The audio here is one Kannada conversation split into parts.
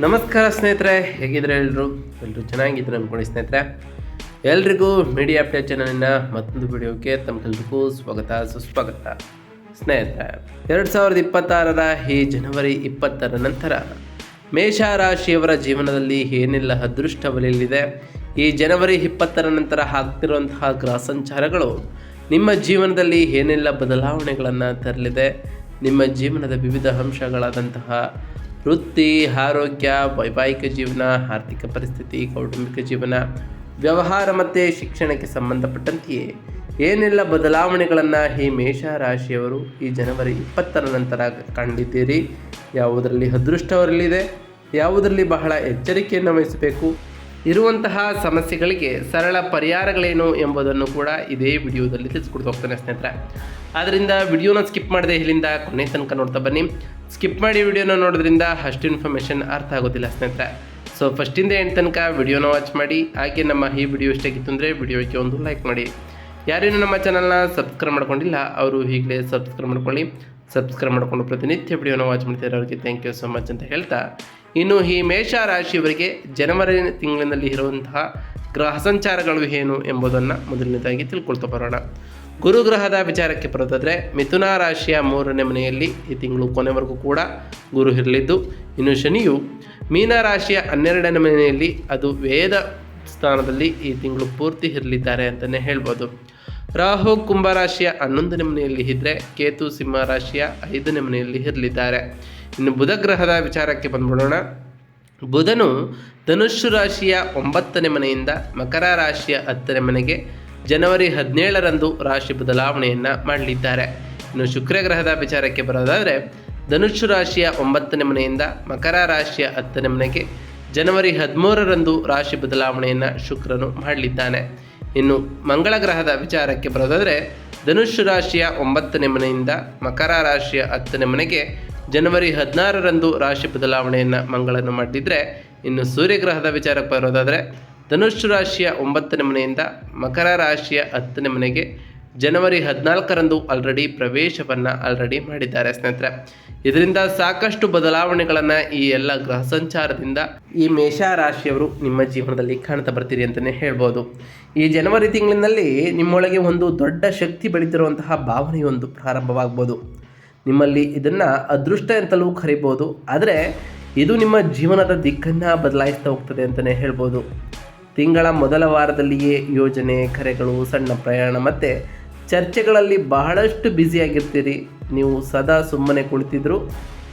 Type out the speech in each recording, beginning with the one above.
ನಮಸ್ಕಾರ ಸ್ನೇಹಿತರೆ, ಹೇಗಿದ್ರೆ ಎಲ್ಲರೂ ಚೆನ್ನಾಗಿದ್ರು ಅಂದ್ಕೊಳ್ಳಿ ಸ್ನೇಹಿತರೆ. ಎಲ್ರಿಗೂ ಮೀಡಿಯಾ ಅಪ್ಡೇಟ್ ಚಾನಲಿನ ಮತ್ತೊಂದು ವಿಡಿಯೋಕ್ಕೆ ತಮಗೆಲ್ರಿಗೂ ಸ್ವಾಗತ ಸುಸ್ವಾಗತ. ಸ್ನೇಹಿತರೆ, 2026 ಈ ಜನವರಿ 20 ನಂತರ ಮೇಷ ರಾಶಿಯವರ ಜೀವನದಲ್ಲಿ ಏನೆಲ್ಲ ಅದೃಷ್ಟ ಬಲಿಯಲಿದೆ, ಈ ಜನವರಿ 20 ನಂತರ ಆಗ್ತಿರುವಂತಹ ಗ್ರಹ ಸಂಚಾರಗಳು ನಿಮ್ಮ ಜೀವನದಲ್ಲಿ ಏನೆಲ್ಲ ಬದಲಾವಣೆಗಳನ್ನು ತರಲಿದೆ, ನಿಮ್ಮ ಜೀವನದ ವಿವಿಧ ಅಂಶಗಳಾದಂತಹ ವೃತ್ತಿ, ಆರೋಗ್ಯ, ವೈವಾಹಿಕ ಜೀವನ, ಆರ್ಥಿಕ ಪರಿಸ್ಥಿತಿ, ಕೌಟುಂಬಿಕ ಜೀವನ, ವ್ಯವಹಾರ ಮತ್ತು ಶಿಕ್ಷಣಕ್ಕೆ ಸಂಬಂಧಪಟ್ಟಂತೆಯೇ ಏನೆಲ್ಲ ಬದಲಾವಣೆಗಳನ್ನು ಈ ಮೇಷ ರಾಶಿಯವರು ಈ ಜನವರಿ 20 ನಂತರ ಕಂಡಿದ್ದೀರಿ, ಯಾವುದರಲ್ಲಿ ಅದೃಷ್ಟವರಲ್ಲಿದೆ, ಯಾವುದರಲ್ಲಿ ಬಹಳ ಎಚ್ಚರಿಕೆಯನ್ನು ವಹಿಸಬೇಕು, ಇರುವಂತಹ ಸಮಸ್ಯೆಗಳಿಗೆ ಸರಳ ಪರಿಹಾರಗಳೇನು ಎಂಬುದನ್ನು ಕೂಡ ಇದೇ ವಿಡಿಯೋದಲ್ಲಿ ತಿಳಿಸ್ಕೊಡ್ತಾ ಹೋಗ್ತಾನೆ ಸ್ನೇಹಿತರೆ. ಆದ್ದರಿಂದ ವಿಡಿಯೋನ ಸ್ಕಿಪ್ ಮಾಡದೆ ಇಲ್ಲಿಂದ ಕೊನೆ ತನಕ ನೋಡ್ತಾ ಬನ್ನಿ. ಸ್ಕಿಪ್ ಮಾಡಿ ವಿಡಿಯೋನ ನೋಡೋದ್ರಿಂದ ಅಷ್ಟು ಇನ್ಫಾರ್ಮೇಷನ್ ಅರ್ಥ ಆಗೋದಿಲ್ಲ ಸ್ನೇಹಿತರೆ. ಸೊ ಫಸ್ಟಿಂದ ಎಂಡ್ ತನಕ ವಿಡಿಯೋನ ವಾಚ್ ಮಾಡಿ. ಹಾಗೆ ನಮ್ಮ ಈ ವಿಡಿಯೋ ಇಷ್ಟ ಆಗಿತ್ತು ಅಂದರೆ ವಿಡಿಯೋಕ್ಕೆ ಒಂದು ಲೈಕ್ ಮಾಡಿ. ಯಾರೇನು ನಮ್ಮ ಚಾನಲ್ನ ಸಬ್ಸ್ಕ್ರೈಬ್ ಮಾಡ್ಕೊಂಡಿಲ್ಲ ಅವರು ಈಗಲೇ ಸಬ್ಸ್ಕ್ರೈಬ್ ಮಾಡ್ಕೊಳ್ಳಿ. ಸಬ್ಸ್ಕ್ರೈಬ್ ಮಾಡಿಕೊಂಡು ಪ್ರತಿನಿತ್ಯ ವಿಡಿಯೋನ ವಾಚ್ ಮಾಡ್ತಾರೆ ಅವರಿಗೆ ಥ್ಯಾಂಕ್ ಯು ಸೊ ಮಚ್ ಅಂತ ಹೇಳ್ತಾ, ಇನ್ನು ಈ ಮೇಷ ರಾಶಿಯವರಿಗೆ ಜನವರಿ ತಿಂಗಳಿನಲ್ಲಿ ಇರುವಂತಹ ಗ್ರಹ ಸಂಚಾರಗಳು ಏನು ಎಂಬುದನ್ನು ಮೊದಲನೇದಾಗಿ ತಿಳ್ಕೊಳ್ತಾ ಬರೋಣ. ಗುರುಗ್ರಹದ ವಿಚಾರಕ್ಕೆ ಬರೋದಾದರೆ ಮಿಥುನ ರಾಶಿಯ 3ನೇ ಮನೆಯಲ್ಲಿ ಈ ತಿಂಗಳು ಕೊನೆವರೆಗೂ ಕೂಡ ಗುರು ಇರಲಿದ್ದು, ಇನ್ನು ಶನಿಯು ಮೀನ ರಾಶಿಯ 12ನೇ ಮನೆಯಲ್ಲಿ ಅದು ವೇದ ಸ್ಥಾನದಲ್ಲಿ ಈ ತಿಂಗಳು ಪೂರ್ತಿ ಇರಲಿದ್ದಾರೆ ಅಂತಲೇ ಹೇಳ್ಬೋದು. ರಾಹು ಕುಂಭರಾಶಿಯ 11ನೇ ಮನೆಯಲ್ಲಿ ಇದ್ದರೆ ಕೇತು ಸಿಂಹ ರಾಶಿಯ 5ನೇ ಮನೆಯಲ್ಲಿ ಇರಲಿದ್ದಾರೆ. ಇನ್ನು ಬುಧ ಗ್ರಹದ ವಿಚಾರಕ್ಕೆ ಬಂದ್ಬಿಡೋಣ. ಬುಧನು ಧನುಸ್ಸು ರಾಶಿಯ 9ನೇ ಮನೆಯಿಂದ ಮಕರ ರಾಶಿಯ 10ನೇ ಮನೆಗೆ ಜನವರಿ 17ರಂದು ರಾಶಿ ಬದಲಾವಣೆಯನ್ನು ಮಾಡಲಿದ್ದಾರೆ. ಇನ್ನು ಶುಕ್ರ ಗ್ರಹದ ವಿಚಾರಕ್ಕೆ ಬರೋದಾದರೆ ಧನುಸ್ಸು ರಾಶಿಯ 9ನೇ ಮನೆಯಿಂದ ಮಕರ ರಾಶಿಯ 10ನೇ ಮನೆಗೆ ಜನವರಿ 13ರಂದು ರಾಶಿ ಬದಲಾವಣೆಯನ್ನು ಶುಕ್ರನು ಮಾಡಲಿದ್ದಾನೆ. ಇನ್ನು ಮಂಗಳ ಗ್ರಹದ ವಿಚಾರಕ್ಕೆ ಬರೋದಾದರೆ ಧನುಸ್ಸು ರಾಶಿಯ 9ನೇ ಮನೆಯಿಂದ ಮಕರ ರಾಶಿಯ 10ನೇ ಮನೆಗೆ ಜನವರಿ 16ರಂದು ರಾಶಿ ಬದಲಾವಣೆಯನ್ನು ಮಂಗಳನು ಮಾಡಿದರೆ, ಇನ್ನು ಸೂರ್ಯಗ್ರಹದ ವಿಚಾರಕ್ಕೆ ಬರೋದಾದರೆ ಧನುಸ್ಸು ರಾಶಿಯ 9ನೇ ಮನೆಯಿಂದ ಮಕರ ರಾಶಿಯ 10ನೇ ಮನೆಗೆ ಜನವರಿ 14ರಂದು ಪ್ರವೇಶವನ್ನು ಮಾಡಿದ್ದಾರೆ ಸ್ನೇಹಿತರೆ. ಇದರಿಂದ ಸಾಕಷ್ಟು ಬದಲಾವಣೆಗಳನ್ನು ಈ ಎಲ್ಲ ಗ್ರಹ ಸಂಚಾರದಿಂದ ಈ ಮೇಷ ರಾಶಿಯವರು ನಿಮ್ಮ ಜೀವನದಲ್ಲಿ ಕಾಣ್ತಾ ಬರ್ತೀರಿ ಅಂತಲೇ ಹೇಳ್ಬೋದು. ಈ ಜನವರಿ ತಿಂಗಳಿನಲ್ಲಿ ನಿಮ್ಮೊಳಗೆ ಒಂದು ದೊಡ್ಡ ಶಕ್ತಿ ಬೆಳೀತಿರುವಂತಹ ಭಾವನೆಯೊಂದು ಪ್ರಾರಂಭವಾಗ್ಬೋದು. ನಿಮ್ಮಲ್ಲಿ ಇದನ್ನು ಅದೃಷ್ಟ ಅಂತಲೂ ಕರಿಬೋದು, ಆದರೆ ಇದು ನಿಮ್ಮ ಜೀವನದ ದಿಕ್ಕನ್ನು ಬದಲಾಯಿಸ್ತಾ ಹೋಗ್ತದೆ ಅಂತಲೇ ಹೇಳ್ಬೋದು. ತಿಂಗಳ ಮೊದಲ ವಾರದಲ್ಲಿಯೇ ಯೋಜನೆ, ಕರೆಗಳು, ಸಣ್ಣ ಪ್ರಯಾಣ ಮತ್ತು ಚರ್ಚೆಗಳಲ್ಲಿ ಬಹಳಷ್ಟು ಬ್ಯುಸಿಯಾಗಿರ್ತೀರಿ. ನೀವು ಸದಾ ಸುಮ್ಮನೆ ಕುಳಿತಿದ್ರು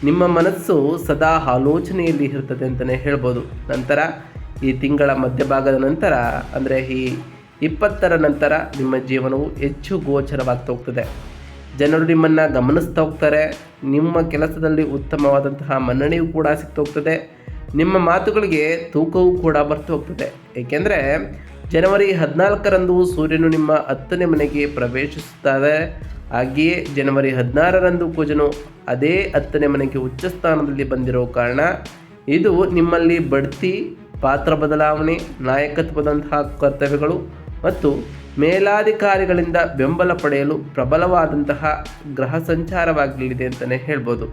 ನಿಮ್ಮ ಮನಸ್ಸು ಸದಾ ಆಲೋಚನೆಯಲ್ಲಿ ಇರ್ತದೆ ಅಂತಲೇ ಹೇಳ್ಬೋದು. ನಂತರ ಈ ತಿಂಗಳ ಮಧ್ಯಭಾಗದ ನಂತರ ಅಂದರೆ ಈ 20 ನಂತರ ನಿಮ್ಮ ಜೀವನವು ಹೆಚ್ಚು ಗೋಚರವಾಗ್ತಾ ಹೋಗ್ತದೆ. ಜನರು ನಿಮ್ಮನ್ನು ಗಮನಿಸ್ತಾ ಹೋಗ್ತಾರೆ. ನಿಮ್ಮ ಕೆಲಸದಲ್ಲಿ ಉತ್ತಮವಾದಂತಹ ಮನ್ನಣೆಯೂ ಕೂಡ ಸಿಗ್ತಾ ಹೋಗ್ತದೆ. ನಿಮ್ಮ ಮಾತುಗಳಿಗೆ ತೂಕವೂ ಕೂಡ ಬರ್ತಾ ಹೋಗ್ತದೆ. ಏಕೆಂದರೆ ಜನವರಿ 14ರಂದು ಸೂರ್ಯನು ನಿಮ್ಮ 10ನೇ ಮನೆಗೆ ಪ್ರವೇಶಿಸುತ್ತಾರೆ. ಹಾಗೆಯೇ ಜನವರಿ 16ರಂದು ಕುಜನು ಅದೇ 10ನೇ ಮನೆಗೆ ಉಚ್ಚ ಸ್ಥಾನದಲ್ಲಿ ಬಂದಿರೋ ಕಾರಣ ಇದು ನಿಮ್ಮಲ್ಲಿ ಬಡ್ತಿ, ಪಾತ್ರ ಬದಲಾವಣೆ, ನಾಯಕತ್ವದಂತಹ ಕರ್ತವ್ಯಗಳು ಮತ್ತು ಮೇಲಾಧಿಕಾರಿಗಳಿಂದ ಬೆಂಬಲ ಪಡೆಯಲು ಪ್ರಬಲವಾದಂತಹ ಗ್ರಹ ಸಂಚಾರವಾಗಲಿದೆ ಅಂತಲೇ ಹೇಳ್ಬೋದು.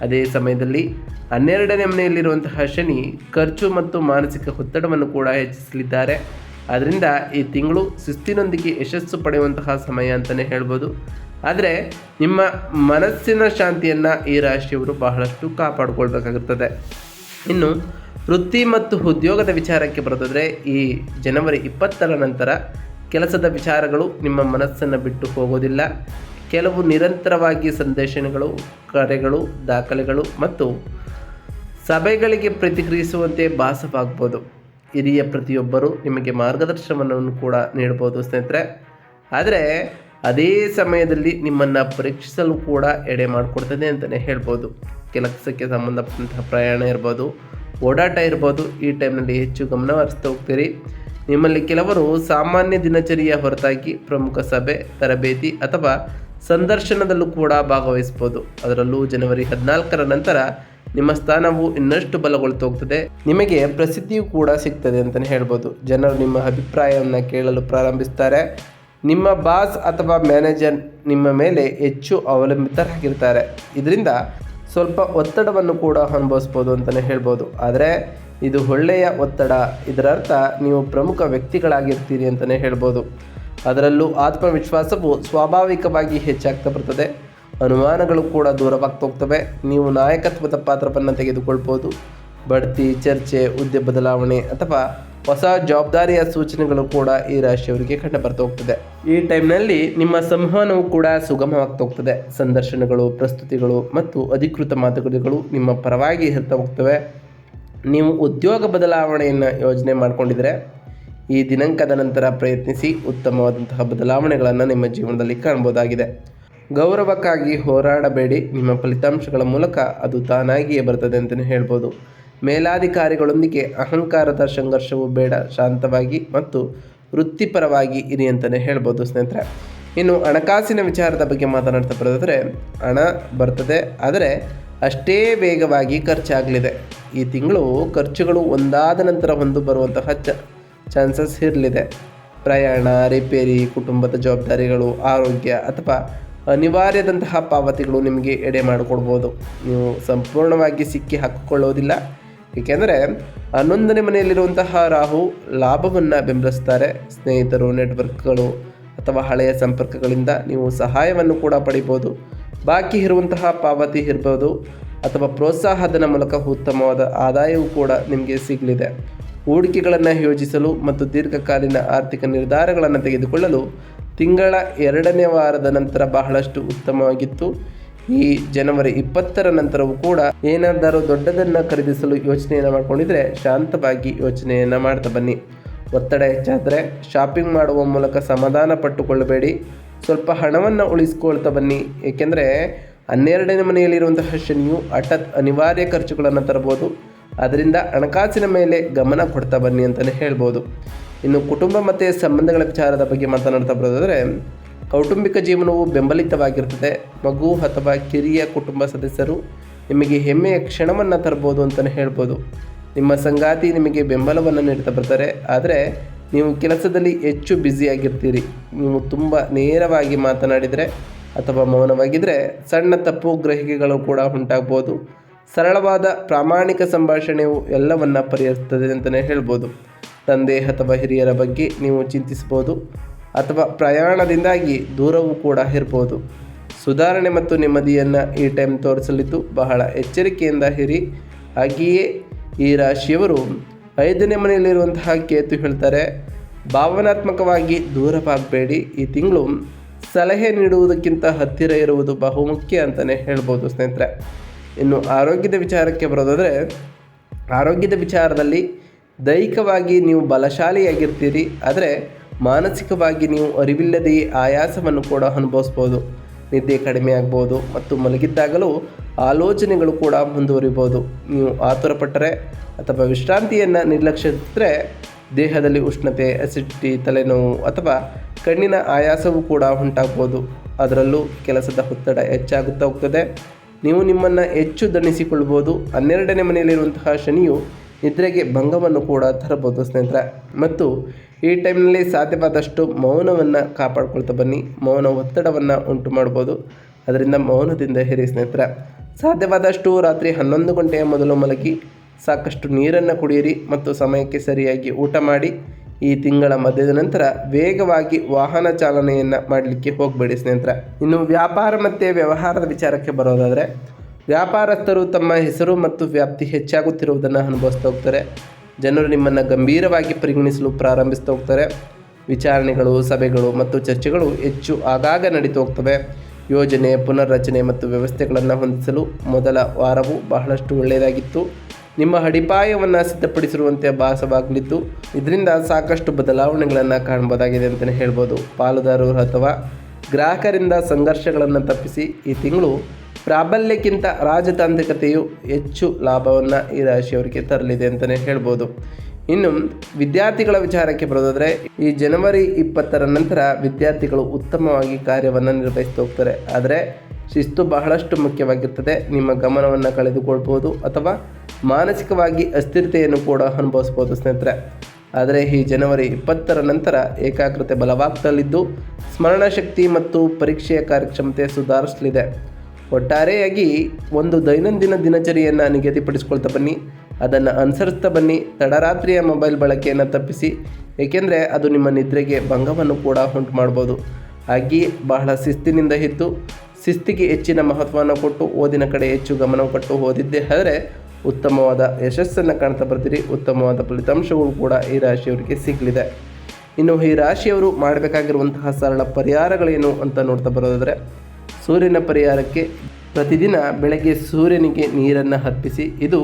ಅದೇ ಸಮಯದಲ್ಲಿ 12ನೇ ಮನೆಯಲ್ಲಿರುವಂತಹ ಶನಿ ಖರ್ಚು ಮತ್ತು ಮಾನಸಿಕ ಒತ್ತಡವನ್ನು ಕೂಡ ಹೆಚ್ಚಿಸಲಿದ್ದಾರೆ. ಆದ್ದರಿಂದ ಈ ತಿಂಗಳು ಶಿಸ್ತಿನೊಂದಿಗೆ ಯಶಸ್ಸು ಪಡೆಯುವಂತಹ ಸಮಯ ಅಂತಲೇ ಹೇಳ್ಬೋದು. ಆದರೆ ನಿಮ್ಮ ಮನಸ್ಸಿನ ಶಾಂತಿಯನ್ನು ಈ ರಾಶಿಯವರು ಬಹಳಷ್ಟು ಕಾಪಾಡಿಕೊಳ್ಬೇಕಾಗಿರ್ತದೆ. ಇನ್ನು ವೃತ್ತಿ ಮತ್ತು ಉದ್ಯೋಗದ ವಿಚಾರಕ್ಕೆ ಬರೋದಾದರೆ ಈ ಜನವರಿ 20 ನಂತರ ಕೆಲಸದ ವಿಚಾರಗಳು ನಿಮ್ಮ ಮನಸ್ಸನ್ನು ಬಿಟ್ಟು ಹೋಗೋದಿಲ್ಲ. ಕೆಲವು ನಿರಂತರವಾಗಿ ಸಂದೇಶಗಳು, ಕರೆಗಳು, ದಾಖಲೆಗಳು ಮತ್ತು ಸಭೆಗಳಿಗೆ ಪ್ರತಿಕ್ರಿಯಿಸುವಂತೆ ಭಾಸವಾಗ್ಬೋದು. ಹಿರಿಯ ಪ್ರತಿಯೊಬ್ಬರು ನಿಮಗೆ ಮಾರ್ಗದರ್ಶನವನ್ನು ಕೂಡ ನೀಡ್ಬೋದು ಸ್ನೇಹಿತರೆ. ಆದರೆ ಅದೇ ಸಮಯದಲ್ಲಿ ನಿಮ್ಮನ್ನು ಪರೀಕ್ಷಿಸಲು ಕೂಡ ಎಡೆ ಮಾಡಿಕೊಡ್ತದೆ ಅಂತಲೇ ಹೇಳ್ಬೋದು. ಕೆಲಸಕ್ಕೆ ಸಂಬಂಧಪಟ್ಟಂತಹ ಪ್ರಯಾಣ ಇರ್ಬೋದು, ಓಡಾಟ ಇರ್ಬೋದು, ಈ ಟೈಮ್ನಲ್ಲಿ ಹೆಚ್ಚು ಗಮನ ಹರಿಸ್ತಾ ಹೋಗ್ತೀರಿ. ನಿಮ್ಮಲ್ಲಿ ಕೆಲವರು ಸಾಮಾನ್ಯ ದಿನಚರಿಯ ಹೊರತಾಗಿ ಪ್ರಮುಖ ಸಭೆ, ತರಬೇತಿ ಅಥವಾ ಸಂದರ್ಶನದಲ್ಲೂ ಕೂಡ ಭಾಗವಹಿಸ್ಬೋದು. ಅದರಲ್ಲೂ ಜನವರಿ 14 ನಂತರ ನಿಮ್ಮ ಸ್ಥಾನವು ಇನ್ನಷ್ಟು ಬಲಗೊಳ್ತಾ ಹೋಗ್ತದೆ. ನಿಮಗೆ ಪ್ರಸಿದ್ಧಿಯೂ ಕೂಡ ಸಿಗ್ತದೆ ಅಂತಲೇ ಹೇಳ್ಬೋದು. ಜನರು ನಿಮ್ಮ ಅಭಿಪ್ರಾಯವನ್ನು ಕೇಳಲು ಪ್ರಾರಂಭಿಸ್ತಾರೆ. ನಿಮ್ಮ ಬಾಸ್ ಅಥವಾ ಮ್ಯಾನೇಜರ್ ನಿಮ್ಮ ಮೇಲೆ ಹೆಚ್ಚು ಅವಲಂಬಿತರಾಗಿರ್ತಾರೆ. ಇದರಿಂದ ಸ್ವಲ್ಪ ಒತ್ತಡವನ್ನು ಕೂಡ ಅನುಭವಿಸ್ಬೋದು ಅಂತಲೇ ಹೇಳ್ಬೋದು. ಆದರೆ ಇದು ಒಳ್ಳೆಯ ಒತ್ತಡ. ಇದರರ್ಥ ನೀವು ಪ್ರಮುಖ ವ್ಯಕ್ತಿಗಳಾಗಿರ್ತೀರಿ ಅಂತಲೇ ಹೇಳ್ಬೋದು. ಅದರಲ್ಲೂ ಆತ್ಮವಿಶ್ವಾಸವು ಸ್ವಾಭಾವಿಕವಾಗಿ ಹೆಚ್ಚಾಗ್ತಾ ಬರ್ತದೆ. ಅನುಮಾನಗಳು ಕೂಡ ದೂರವಾಗ್ತಾ ಹೋಗ್ತವೆ. ನೀವು ನಾಯಕತ್ವದ ಪಾತ್ರವನ್ನು ತೆಗೆದುಕೊಳ್ಬೋದು. ಬಡ್ತಿ, ಚರ್ಚೆ, ಹುದ್ದೆ ಬದಲಾವಣೆ ಅಥವಾ ಹೊಸ ಜವಾಬ್ದಾರಿಯ ಸೂಚನೆಗಳು ಕೂಡ ಈ ರಾಶಿಯವರಿಗೆ ಕಂಡು ಬರ್ತಾ ಹೋಗ್ತದೆ. ಈ ಟೈಮ್ನಲ್ಲಿ ನಿಮ್ಮ ಸಂವಹನವು ಕೂಡ ಸುಗಮವಾಗ್ತಾ ಹೋಗ್ತದೆ. ಸಂದರ್ಶನಗಳು, ಪ್ರಸ್ತುತಿಗಳು ಮತ್ತು ಅಧಿಕೃತ ಮಾತುಕತೆಗಳು ನಿಮ್ಮ ಪರವಾಗಿ ಇರ್ತಾ ಹೋಗ್ತವೆ. ನೀವು ಉದ್ಯೋಗ ಬದಲಾವಣೆಯನ್ನು ಯೋಜನೆ ಮಾಡಿಕೊಂಡಿದ್ರೆ ಈ ದಿನಾಂಕದ ನಂತರ ಪ್ರಯತ್ನಿಸಿ. ಉತ್ತಮವಾದಂತಹ ಬದಲಾವಣೆಗಳನ್ನು ನಿಮ್ಮ ಜೀವನದಲ್ಲಿ ಕಾಣ್ಬೋದಾಗಿದೆ. ಗೌರವಕ್ಕಾಗಿ ಹೋರಾಡಬೇಡಿ. ನಿಮ್ಮ ಫಲಿತಾಂಶಗಳ ಮೂಲಕ ಅದು ತಾನಾಗಿಯೇ ಬರ್ತದೆ ಅಂತಲೇ ಹೇಳ್ಬೋದು. ಮೇಲಾಧಿಕಾರಿಗಳೊಂದಿಗೆ ಅಹಂಕಾರದ ಸಂಘರ್ಷವು ಬೇಡ. ಶಾಂತವಾಗಿ ಮತ್ತು ವೃತ್ತಿಪರವಾಗಿ ಇರಿ ಅಂತಲೇ ಹೇಳ್ಬೋದು ಸ್ನೇಹಿತರೆ. ಇನ್ನು ಹಣಕಾಸಿನ ವಿಚಾರದ ಬಗ್ಗೆ ಮಾತನಾಡ್ತಾ ಬರೋದಾದರೆ, ಹಣ ಬರ್ತದೆ, ಆದರೆ ಅಷ್ಟೇ ವೇಗವಾಗಿ ಖರ್ಚಾಗಲಿದೆ. ಈ ತಿಂಗಳು ಖರ್ಚುಗಳು ಒಂದಾದ ನಂತರ ಒಂದು ಬರುವಂತಹ ಚಾನ್ಸಸ್ ಇರಲಿದೆ. ಪ್ರಯಾಣ, ರಿಪೇರಿ, ಕುಟುಂಬದ ಜವಾಬ್ದಾರಿಗಳು, ಆರೋಗ್ಯ ಅಥವಾ ಅನಿವಾರ್ಯದಂತಹ ಪಾವತಿಗಳು ನಿಮಗೆ ಎಡೆ ಮಾಡಿಕೊಡ್ಬೋದು. ನೀವು ಸಂಪೂರ್ಣವಾಗಿ ಸಿಕ್ಕಿ ಹಾಕಿಕೊಳ್ಳೋದಿಲ್ಲ. ಏಕೆಂದರೆ 11ನೇ ಮನೆಯಲ್ಲಿರುವಂತಹ ರಾಹು ಲಾಭವನ್ನು ಬೆಂಬಲಿಸ್ತಾರೆ. ಸ್ನೇಹಿತರು, ನೆಟ್ವರ್ಕ್ಗಳು ಅಥವಾ ಹಳೆಯ ಸಂಪರ್ಕಗಳಿಂದ ನೀವು ಸಹಾಯವನ್ನು ಕೂಡ ಪಡಿಬೋದು. ಬಾಕಿ ಇರುವಂತಹ ಪಾವತಿ ಇರ್ಬೋದು ಅಥವಾ ಪ್ರೋತ್ಸಾಹಧನ ಮೂಲಕ ಉತ್ತಮವಾದ ಆದಾಯವೂ ಕೂಡ ನಿಮಗೆ ಸಿಗಲಿದೆ. ಹೂಡಿಕೆಗಳನ್ನು ಯೋಜಿಸಲು ಮತ್ತು ದೀರ್ಘಕಾಲೀನ ಆರ್ಥಿಕ ನಿರ್ಧಾರಗಳನ್ನು ತೆಗೆದುಕೊಳ್ಳಲು ತಿಂಗಳ 2ನೇ ವಾರದ ನಂತರ ಬಹಳಷ್ಟು ಉತ್ತಮವಾಗಿತ್ತು. ಈ ಜನವರಿ 20ರ ನಂತರವೂ ಕೂಡ ಏನಾದರೂ ದೊಡ್ಡದನ್ನು ಖರೀದಿಸಲು ಯೋಚನೆಯನ್ನು ಮಾಡಿಕೊಂಡಿದ್ರೆ ಶಾಂತವಾಗಿ ಯೋಚನೆಯನ್ನು ಮಾಡ್ತಾ ಬನ್ನಿ. ಒತ್ತಡ ಹೆಚ್ಚಾದರೆ ಶಾಪಿಂಗ್ ಮಾಡುವ ಮೂಲಕ ಸಮಾಧಾನ ಪಟ್ಟುಕೊಳ್ಳಬೇಡಿ. ಸ್ವಲ್ಪ ಹಣವನ್ನು ಉಳಿಸ್ಕೊಳ್ತಾ ಬನ್ನಿ. ಏಕೆಂದರೆ 12ನೇ ಮನೆಯಲ್ಲಿರುವಂತಹ ಶನಿಯು ಹಠಾತ್ ಅನಿವಾರ್ಯ ಖರ್ಚುಗಳನ್ನು ತರಬಹುದು. ಅದರಿಂದ ಹಣಕಾಸಿನ ಮೇಲೆ ಗಮನ ಕೊಡ್ತಾ ಬನ್ನಿ ಅಂತಲೇ ಹೇಳ್ಬೋದು. ಇನ್ನು ಕುಟುಂಬ ಮತ್ತು ಸಂಬಂಧಗಳ ವಿಚಾರದ ಬಗ್ಗೆ ಮಾತನಾಡ್ತಾ ಬರೋದಾದರೆ, ಕೌಟುಂಬಿಕ ಜೀವನವು ಬೆಂಬಲಿತವಾಗಿರ್ತದೆ. ಮಗು ಅಥವಾ ಕಿರಿಯ ಕುಟುಂಬ ಸದಸ್ಯರು ನಿಮಗೆ ಹೆಮ್ಮೆಯ ಕ್ಷಣವನ್ನು ತರ್ಬೋದು ಅಂತಲೇ ಹೇಳ್ಬೋದು. ನಿಮ್ಮ ಸಂಗಾತಿ ನಿಮಗೆ ಬೆಂಬಲವನ್ನು ನೀಡ್ತಾ ಬರ್ತಾರೆ. ಆದರೆ ನೀವು ಕೆಲಸದಲ್ಲಿ ಹೆಚ್ಚು ಬ್ಯುಸಿಯಾಗಿರ್ತೀರಿ. ನೀವು ತುಂಬ ನೇರವಾಗಿ ಮಾತನಾಡಿದರೆ ಅಥವಾ ಮೌನವಾಗಿದ್ದರೆ ಸಣ್ಣ ತಪ್ಪು ಗ್ರಹಿಕೆಗಳು ಕೂಡ ಉಂಟಾಗ್ಬೋದು. ಸರಳವಾದ ಪ್ರಾಮಾಣಿಕ ಸಂಭಾಷಣೆಯು ಎಲ್ಲವನ್ನು ಪರಿಹರಿಸ್ತದೆ ಅಂತಲೇ ಹೇಳ್ಬೋದು. ತಂದೆ ಅಥವಾ ಹಿರಿಯರ ಬಗ್ಗೆ ನೀವು ಚಿಂತಿಸ್ಬೋದು ಅಥವಾ ಪ್ರಯಾಣದಿಂದಾಗಿ ದೂರವೂ ಕೂಡ ಇರ್ಬೋದು. ಸುಧಾರಣೆ ಮತ್ತು ನೆಮ್ಮದಿಯನ್ನು ಈ ಟೈಮ್ ತೋರಿಸಲಿದ್ದು ಬಹಳ ಎಚ್ಚರಿಕೆಯಿಂದ ಇರಿ. ಹಾಗೆಯೇ ಈ ರಾಶಿಯವರು 5ನೇ ಮನೆಯಲ್ಲಿರುವಂತಹ ಕೇತು ಹೇಳ್ತಾರೆ, ಭಾವನಾತ್ಮಕವಾಗಿ ದೂರವಾಗಬೇಡಿ. ಈ ತಿಂಗಳು ಸಲಹೆ ನೀಡುವುದಕ್ಕಿಂತ ಹತ್ತಿರ ಇರುವುದು ಬಹುಮುಖ್ಯ ಅಂತಲೇ ಹೇಳ್ಬೋದು ಸ್ನೇಹಿತರೆ. ಇನ್ನು ಆರೋಗ್ಯದ ವಿಚಾರಕ್ಕೆ ಬರೋದಾದರೆ, ಆರೋಗ್ಯದ ವಿಚಾರದಲ್ಲಿ ದೈಹಿಕವಾಗಿ ನೀವು ಬಲಶಾಲಿಯಾಗಿರ್ತೀರಿ. ಆದರೆ ಮಾನಸಿಕವಾಗಿ ನೀವು ಅರಿವಿಲ್ಲದೆಯೇ ಆಯಾಸವನ್ನು ಕೂಡ ಅನುಭವಿಸ್ಬೋದು. ನಿದ್ದೆ ಕಡಿಮೆ ಆಗ್ಬೋದು ಮತ್ತು ಮಲಗಿದ್ದಾಗಲೂ ಆಲೋಚನೆಗಳು ಕೂಡ ಮುಂದುವರಿಬೋದು. ನೀವು ಆತುರಪಟ್ಟರೆ ಅಥವಾ ವಿಶ್ರಾಂತಿಯನ್ನು ನಿರ್ಲಕ್ಷಿಸಿದರೆ ದೇಹದಲ್ಲಿ ಉಷ್ಣತೆ, ಅಸಿಡಿಟಿ, ತಲೆನೋವು ಅಥವಾ ಕಣ್ಣಿನ ಆಯಾಸವೂ ಕೂಡ ಉಂಟಾಗ್ಬೋದು. ಅದರಲ್ಲೂ ಕೆಲಸದ ಒತ್ತಡ ಹೆಚ್ಚಾಗುತ್ತಾ ಹೋಗ್ತದೆ. ನೀವು ನಿಮ್ಮನ್ನು ಹೆಚ್ಚು ದಣಿಸಿಕೊಳ್ಬೋದು. 12ನೇ ಮನೆಯಲ್ಲಿರುವಂತಹ ಶನಿಯು ನಿದ್ರೆಗೆ ಭಂಗವನ್ನು ಕೂಡ ತರಬಹುದು ಸ್ನೇಹಿತರೆ. ಮತ್ತು ಈ ಟೈಮ್ನಲ್ಲಿ ಸಾಧ್ಯವಾದಷ್ಟು ಮೌನವನ್ನು ಕಾಪಾಡ್ಕೊಳ್ತಾ ಬನ್ನಿ. ಮೌನ ಒತ್ತಡವನ್ನು ಉಂಟು ಮಾಡ್ಬೋದು. ಅದರಿಂದ ಮೌನದಿಂದ ಇರಿ ಸ್ನೇಹಿತರೆ. ಸಾಧ್ಯವಾದಷ್ಟು ರಾತ್ರಿ 11 ಗಂಟೆಯ ಮೊದಲು ಮಲಗಿ ಸಾಕಷ್ಟು ನೀರನ್ನು ಕುಡಿಯಿರಿ ಮತ್ತು ಸಮಯಕ್ಕೆ ಸರಿಯಾಗಿ ಊಟ ಮಾಡಿ. ಈ ತಿಂಗಳ ಮಧ್ಯದ ನಂತರ ವೇಗವಾಗಿ ವಾಹನ ಚಾಲನೆಯನ್ನು ಮಾಡಲಿಕ್ಕೆ ಹೋಗಬೇಡಿ ಸ್ನೇಹಿತರೆ. ಇನ್ನು ವ್ಯಾಪಾರ ಮತ್ತು ವ್ಯವಹಾರದ ವಿಚಾರಕ್ಕೆ ಬರೋದಾದರೆ, ವ್ಯಾಪಾರಸ್ಥರು ತಮ್ಮ ಹೆಸರು ಮತ್ತು ವ್ಯಾಪ್ತಿ ಹೆಚ್ಚಾಗುತ್ತಿರುವುದನ್ನು ಅನುಭವಿಸ್ತಾ ಹೋಗ್ತಾರೆ. ಜನರು ನಿಮ್ಮನ್ನು ಗಂಭೀರವಾಗಿ ಪರಿಗಣಿಸಲು ಪ್ರಾರಂಭಿಸ್ತಾ ಹೋಗ್ತಾರೆ. ವಿಚಾರಣೆಗಳು, ಸಭೆಗಳು ಮತ್ತು ಚರ್ಚೆಗಳು ಹೆಚ್ಚು ಆಗಾಗ ನಡೀತಾ ಹೋಗ್ತವೆ. ಯೋಜನೆ, ಪುನರ್ರಚನೆ ಮತ್ತು ವ್ಯವಸ್ಥೆಗಳನ್ನು ಹೊಂದಿಸಲು ಮೊದಲ ವಾರವು ಬಹಳಷ್ಟು ಒಳ್ಳೆಯದಾಗಿತ್ತು. ನಿಮ್ಮ ಅಡಿಪಾಯವನ್ನು ಸಿದ್ಧಪಡಿಸಿರುವಂತೆ ಭಾಸವಾಗಲಿದ್ದು ಇದರಿಂದ ಸಾಕಷ್ಟು ಬದಲಾವಣೆಗಳನ್ನು ಕಾಣಬಹುದಾಗಿದೆ ಅಂತಲೇ ಹೇಳ್ಬೋದು. ಪಾಲುದಾರರು ಅಥವಾ ಗ್ರಾಹಕರಿಂದ ಸಂಘರ್ಷಗಳನ್ನು ತಪ್ಪಿಸಿ. ಈ ತಿಂಗಳು ಪ್ರಾಬಲ್ಯಕ್ಕಿಂತ ರಾಜತಾಂತ್ರಿಕತೆಯು ಹೆಚ್ಚು ಲಾಭವನ್ನು ಈ ರಾಶಿಯವರಿಗೆ ತರಲಿದೆ ಅಂತಲೇ ಹೇಳ್ಬೋದು. ಇನ್ನು ವಿದ್ಯಾರ್ಥಿಗಳ ವಿಚಾರಕ್ಕೆ ಬರೋದಾದರೆ, ಈ ಜನವರಿ 20ರ ನಂತರ ವಿದ್ಯಾರ್ಥಿಗಳು ಉತ್ತಮವಾಗಿ ಕಾರ್ಯವನ್ನು ನಿರ್ವಹಿಸ್ತಾ ಹೋಗ್ತಾರೆ. ಆದರೆ ಶಿಸ್ತು ಬಹಳಷ್ಟು ಮುಖ್ಯವಾಗಿರ್ತದೆ. ನಿಮ್ಮ ಗಮನವನ್ನು ಕಳೆದುಕೊಳ್ಬೋದು ಅಥವಾ ಮಾನಸಿಕವಾಗಿ ಅಸ್ಥಿರತೆಯನ್ನು ಕೂಡ ಅನುಭವಿಸ್ಬೋದು ಸ್ನೇಹಿತರೆ. ಆದರೆ ಈ ಜನವರಿ 20ರ ನಂತರ ಏಕಾಗ್ರತೆ ಬಲವಾಗ್ತಲಿದ್ದು ಸ್ಮರಣಶಕ್ತಿ ಮತ್ತು ಪರೀಕ್ಷೆಯ ಕಾರ್ಯಕ್ಷಮತೆ ಸುಧಾರಿಸಲಿದೆ. ಒಟ್ಟಾರೆಯಾಗಿ ಒಂದು ದೈನಂದಿನ ದಿನಚರಿಯನ್ನು ನಿಗದಿಪಡಿಸ್ಕೊಳ್ತಾ ಬನ್ನಿ, ಅದನ್ನು ಅನುಸರಿಸ್ತಾ ಬನ್ನಿ. ತಡರಾತ್ರಿಯ ಮೊಬೈಲ್ ಬಳಕೆಯನ್ನು ತಪ್ಪಿಸಿ, ಏಕೆಂದರೆ ಅದು ನಿಮ್ಮ ನಿದ್ರೆಗೆ ಭಂಗವನ್ನು ಕೂಡ ಉಂಟು ಮಾಡ್ಬೋದು. ಹಾಗೆಯೇ ಬಹಳ ಶಿಸ್ತಿನಿಂದ ಇದ್ದು ಶಿಸ್ತಿಗೆ ಹೆಚ್ಚಿನ ಮಹತ್ವವನ್ನು ಕೊಟ್ಟು ಓದಿನ ಕಡೆ ಹೆಚ್ಚು ಗಮನ ಕೊಟ್ಟು ಓದಿದ್ದೇ ಆದರೆ ಉತ್ತಮವಾದ ಯಶಸ್ಸನ್ನು ಕಾಣ್ತಾ ಬರ್ತೀರಿ. ಉತ್ತಮವಾದ ಫಲಿತಾಂಶಗಳು ಕೂಡ ಈ ರಾಶಿಯವರಿಗೆ ಸಿಗಲಿದೆ. ಇನ್ನು ಈ ರಾಶಿಯವರು ಮಾಡಬೇಕಾಗಿರುವಂತಹ ಸರಳ ಪರಿಹಾರಗಳೇನು ಅಂತ ನೋಡ್ತಾ ಬರೋದಾದರೆ, ಸೂರ್ಯನ ಪರಿಹಾರಕ್ಕೆ ಪ್ರತಿದಿನ ಬೆಳಗ್ಗೆ ಸೂರ್ಯನಿಗೆ ನೀರನ್ನು ಅರ್ಪಿಸಿ. ಇದು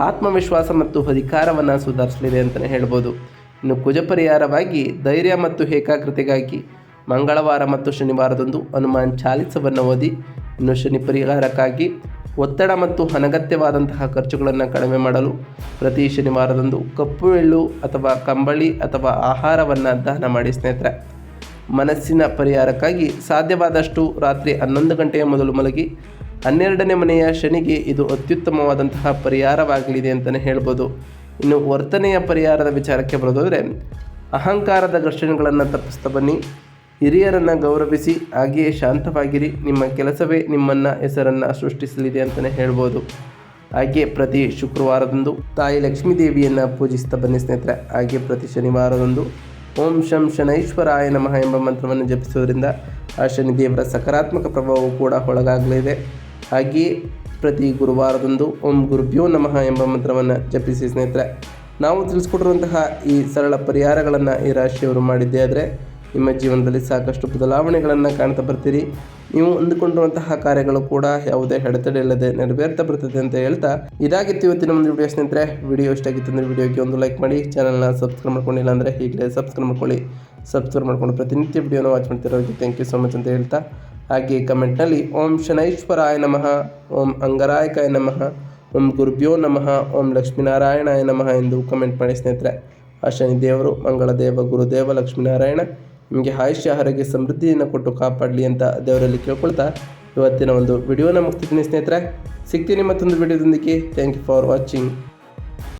ಆತ್ಮವಿಶ್ವಾಸ ಮತ್ತು ಅಧಿಕಾರವನ್ನು ಸುಧಾರಿಸಲಿದೆ ಅಂತಲೇ ಹೇಳ್ಬೋದು. ಇನ್ನು ಕುಜ ಪರಿಹಾರವಾಗಿ ಧೈರ್ಯ ಮತ್ತು ಏಕಾಗ್ರತೆಗಾಗಿ ಮಂಗಳವಾರ ಮತ್ತು ಶನಿವಾರದಂದು ಹನುಮಾನ್ ಚಾಲಿಸವನ್ನು ಓದಿ. ಇನ್ನು ಶನಿ ಪರಿಹಾರಕ್ಕಾಗಿ ಒತ್ತಡ ಮತ್ತು ಅನಗತ್ಯವಾದಂತಹ ಖರ್ಚುಗಳನ್ನು ಕಡಿಮೆ ಮಾಡಲು ಪ್ರತಿ ಶನಿವಾರದಂದು ಕಪ್ಪು ಎಳ್ಳು ಅಥವಾ ಕಂಬಳಿ ಅಥವಾ ಆಹಾರವನ್ನು ದಾನ ಮಾಡಿ ಸ್ನೇಹಿತರೆ. ಮನಸ್ಸಿನ ಪರಿಹಾರಕ್ಕಾಗಿ ಸಾಧ್ಯವಾದಷ್ಟು ರಾತ್ರಿ 11 ಗಂಟೆಯ ಮೊದಲು ಮಲಗಿ. 12ನೇ ಮನೆಯ ಶನಿಗೆ ಇದು ಅತ್ಯುತ್ತಮವಾದಂತಹ ಪರಿಹಾರವಾಗಲಿದೆ ಅಂತಲೇ ಹೇಳ್ಬೋದು. ಇನ್ನು ವರ್ತನೆಯ ಪರಿಹಾರದ ವಿಚಾರಕ್ಕೆ ಬರೋದಾದರೆ, ಅಹಂಕಾರದ ಘರ್ಷಣೆಗಳನ್ನು ತಪ್ಪಿಸ್ತಾ ಬನ್ನಿ. ಹಿರಿಯರನ್ನು ಗೌರವಿಸಿ, ಹಾಗೆಯೇ ಶಾಂತವಾಗಿರಿ. ನಿಮ್ಮ ಕೆಲಸವೇ ನಿಮ್ಮನ್ನು ಹೆಸರನ್ನು ಸೃಷ್ಟಿಸಲಿದೆ ಅಂತಲೇ ಹೇಳ್ಬೋದು. ಹಾಗೆ ಪ್ರತಿ ಶುಕ್ರವಾರದಂದು ತಾಯಿ ಲಕ್ಷ್ಮೀ ದೇವಿಯನ್ನು ಪೂಜಿಸ್ತಾ ಬನ್ನಿ ಸ್ನೇಹಿತರೆ. ಹಾಗೆ ಪ್ರತಿ ಶನಿವಾರದಂದು ಓಂ ಶಂ ಶನೈಶ್ವರಾಯ ನಮಃ ಎಂಬ ಮಂತ್ರವನ್ನು ಜಪಿಸೋದ್ರಿಂದ ಆ ಶನಿದೇವರ ಸಕಾರಾತ್ಮಕ ಪ್ರಭಾವವು ಕೂಡ ಒಳಗಾಗಲಿದೆ. ಹಾಗೆಯೇ ಪ್ರತಿ ಗುರುವಾರದಂದು ಓಂ ಗುರುಭ್ಯೋ ನಮಃ ಎಂಬ ಮಂತ್ರವನ್ನು ಜಪಿಸಿ ಸ್ನೇಹಿತರೆ. ನಾವು ತಿಳಿಸ್ಕೊಟ್ಟಿರುವಂತಹ ಈ ಸರಳ ಪರಿಹಾರಗಳನ್ನು ಈ ರಾಶಿಯವರು ಮಾಡಿದ್ದೇ ಆದರೆ ನಿಮ್ಮ ಜೀವನದಲ್ಲಿ ಸಾಕಷ್ಟು ಬದಲಾವಣೆಗಳನ್ನು ಕಾಣ್ತಾ ಬರ್ತೀರಿ. ನೀವು ಅಂದುಕೊಂಡಿರುವಂತಹ ಕಾರ್ಯಗಳು ಕೂಡ ಯಾವುದೇ ಅಡೆತಡೆ ಇಲ್ಲದೆ ನೆರವೇರ್ತಾ ಬರ್ತದೆ ಅಂತ ಹೇಳ್ತಾ, ಇದಾಗಿತ್ತು ಇವತ್ತಿನ ಒಂದು ವಿಡಿಯೋ ಸ್ನೇಹಿತರೆ. ವಿಡಿಯೋ ಇಷ್ಟ ಆಗಿತ್ತು ಅಂದರೆ ವಿಡಿಯೋಗೆ ಒಂದು ಲೈಕ್ ಮಾಡಿ, ಚಾನಲ್ನ ಸಬ್ಸ್ಕ್ರೈಬ್ ಮಾಡ್ಕೊಂಡಿಲ್ಲ ಅಂದರೆ ಈಗಲೇ ಸಬ್ಸ್ಕ್ರೈಬ್ ಮಾಡ್ಕೊಳ್ಳಿ. ಸಬ್ಸ್ಕ್ರೈಬ್ ಮಾಡ್ಕೊಂಡು ಪ್ರತಿನಿತ್ಯ ವಿಡಿಯೋನ ವಾಚ್ ಮಾಡ್ತಿರೋರಿಗೆ ಥ್ಯಾಂಕ್ ಯು ಸೊ ಮಚ್ ಅಂತ ಹೇಳ್ತಾ, ಹಾಗೆ ಕಮೆಂಟ್ನಲ್ಲಿ ಓಂ ಶನೈಶ್ವರಾಯ ನಮಃ, ಓಂ ಅಂಗರಾಯಕಾಯ ನಮಃ, ಓಂ ಗುರುಭ್ಯೋ ನಮಃ, ಓಂ ಲಕ್ಷ್ಮೀನಾರಾಯಣಾಯ ನಮಃ ಎಂದು ಕಮೆಂಟ್ ಮಾಡಿ ಸ್ನೇಹಿತರೆ. ಆ ಶನಿದೇವರು, ಮಂಗಳದೇವ, ಗುರುದೇವ, ಲಕ್ಷ್ಮೀನಾರಾಯಣ ನಿಮಗೆ ಆಯುಷ್ಯ ಆರೋಗ್ಯ ಸಮೃದ್ಧಿಯನ್ನು ಕೊಟ್ಟು ಕಾಪಾಡಲಿ ಅಂತ ದೇವರಲ್ಲಿ ಕೇಳ್ಕೊಳ್ತಾ ಇವತ್ತಿನ ಒಂದು ವಿಡಿಯೋನ ಮುಗಿಸ್ತಿದ್ದೀನಿ ಸ್ನೇಹಿತರೆ. ಸಿಗ್ತೀನಿ ಮತ್ತೊಂದು ವಿಡಿಯೋದೊಂದಿಗೆ. Thank you for watching.